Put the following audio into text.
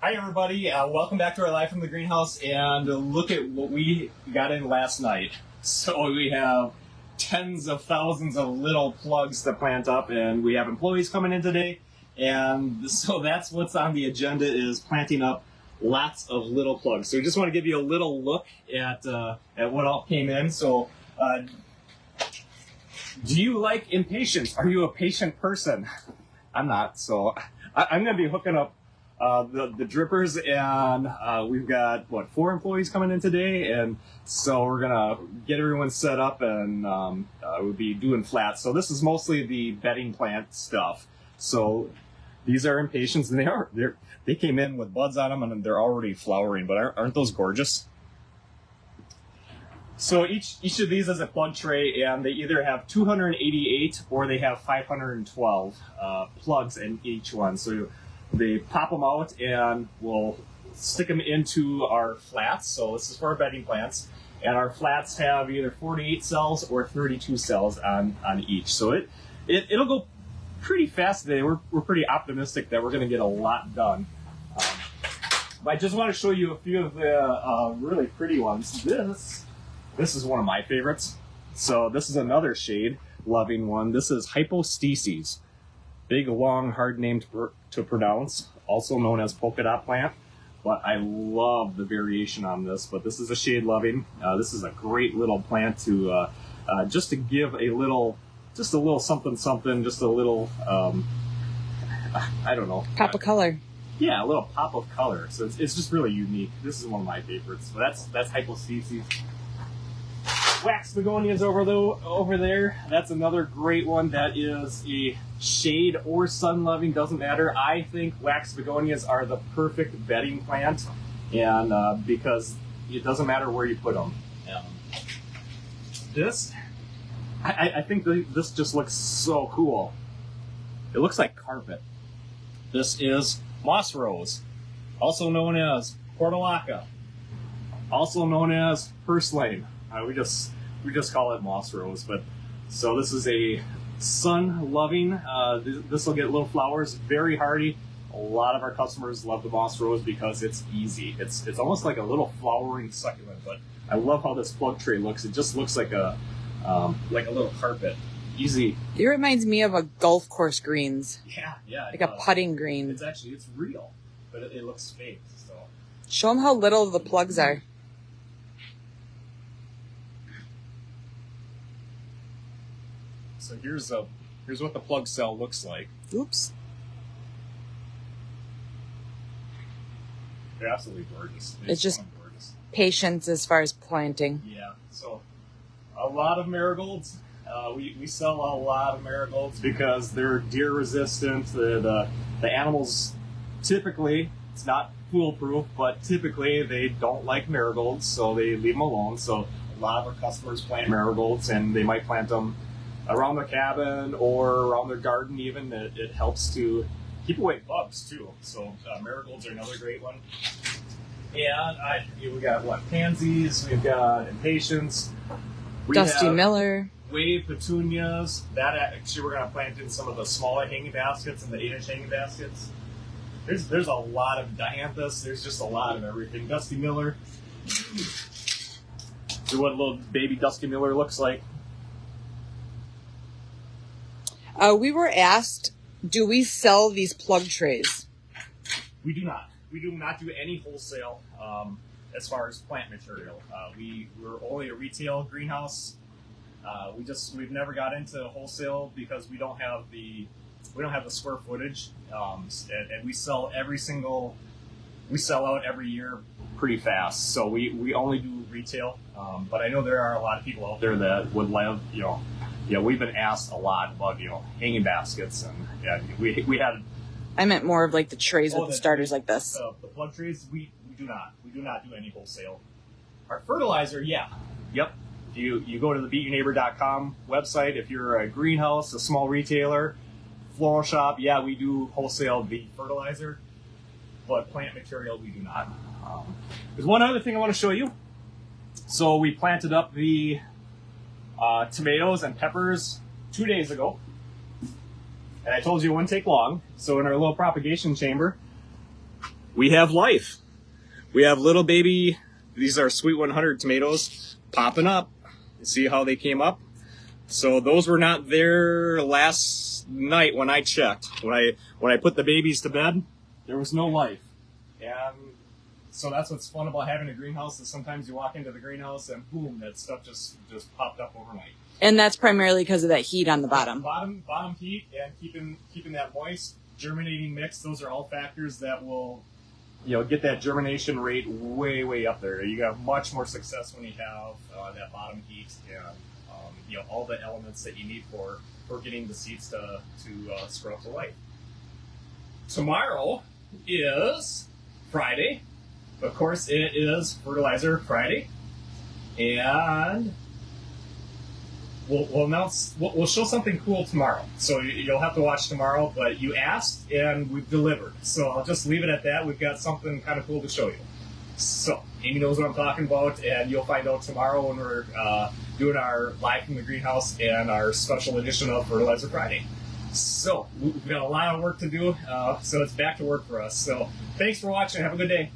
Hi everybody, welcome back to our Live from the Greenhouse, and look at what we got in last night. So we have tens of thousands of little plugs to plant up, and we have employees coming in today, and so that's what's on the agenda, is planting up lots of little plugs. So we just want to give you a little look at what all came in. So do you like impatience? Are you a patient person? I'm not, so I'm going to be hooking up the drippers, and we've got, 4 employees coming in today, and so we're gonna get everyone set up, and we'll be doing flats. So this is mostly the bedding plant stuff. So these are impatiens, and they came in with buds on them, and they're already flowering, but aren't those gorgeous? So each of these is a plug tray, and they either have 288 or they have 512 plugs in each one. So they pop them out and we'll stick them into our flats. So this is for our bedding plants, and our flats have either 48 cells or 32 cells on each. So it'll go pretty fast today. We're pretty optimistic that we're going to get a lot done. But I just want to show you a few of the really pretty ones. This is one of my favorites. So this is another shade loving one. This is Hypostases. Big, long, hard name to pronounce, also known as polka dot plant. But I love the variation on this. But this is a shade loving. This is a great little plant to just to give a little something, just a little, I don't know. Pop of color. Yeah, a little pop of color. So it's just really unique. This is one of my favorites. So that's Hypostases. Wax begonias over there. That's another great one. That is a shade or sun loving, doesn't matter. I think wax begonias are the perfect bedding plant, and because it doesn't matter where you put them. I think this just looks so cool. It looks like carpet. This is moss rose, also known as portulaca, also known as purslane. We just call it moss rose, but so this is a sun-loving. This will get little flowers, very hardy. A lot of our customers love the moss rose because it's easy. It's almost like a little flowering succulent, but I love how this plug tray looks. It just looks like a little carpet. Easy. It reminds me of a golf course greens. Yeah. Like a putting green. It's real, but it looks fake. So show them how little the plugs are. So here's what the plug cell looks like. Oops. They're absolutely gorgeous. It's just gorgeous. Patience as far as planting. Yeah. So a lot of marigolds. We sell a lot of marigolds because they're deer resistant. The animals typically, it's not foolproof, but typically they don't like marigolds, so they leave them alone. So a lot of our customers plant marigolds, and they might plant them around their cabin or around their garden even. It helps to keep away bugs too. So marigolds are another great one. And we got pansies, we've got impatiens, Dusty Miller, wave petunias. That actually we're going to plant in some of the smaller hanging baskets and the 8-inch hanging baskets. There's a lot of dianthus. There's just a lot of everything. Dusty Miller. So what a little baby Dusty Miller looks like. We were asked, do we sell these plug trays? We do not. We do not do any wholesale as far as plant material. We're only a retail greenhouse. We've never got into wholesale because we don't have the square footage, and we sell out every year pretty fast. So we only do retail. But I know there are a lot of people out there that would love, we've been asked a lot about, hanging baskets, and we had. I meant more of like the trays with the starters like this. The plug trays, we do not. We do not do any wholesale. Our fertilizer, yeah. Yep. You go to the beatyourneighbor.com website. If you're a greenhouse, a small retailer, floral shop, yeah, we do wholesale the fertilizer, but plant material, we do not. There's one other thing I want to show you. So we planted up the tomatoes and peppers 2 days ago. And I told you it wouldn't take long. So in our little propagation chamber, we have life. We have little baby, these are Sweet 100 tomatoes popping up. See how they came up? So those were not there last night when I checked. When I put the babies to bed, there was no life. And so that's what's fun about having a greenhouse, is sometimes you walk into the greenhouse and boom, that stuff just popped up overnight. And that's primarily because of that heat on the bottom. Bottom heat and keeping that moist, germinating mix, those are all factors that will, get that germination rate way up there. You got much more success when you have that bottom heat and all the elements that you need for getting the seeds to sprout to life. Tomorrow is Friday. Of course, it is Fertilizer Friday, and we'll show something cool tomorrow. So you'll have to watch tomorrow. But you asked, and we've delivered. So I'll just leave it at that. We've got something kind of cool to show you. So Amy knows what I'm talking about, and you'll find out tomorrow when we're doing our live from the greenhouse and our special edition of Fertilizer Friday. So we've got a lot of work to do. So it's back to work for us. So thanks for watching. Have a good day.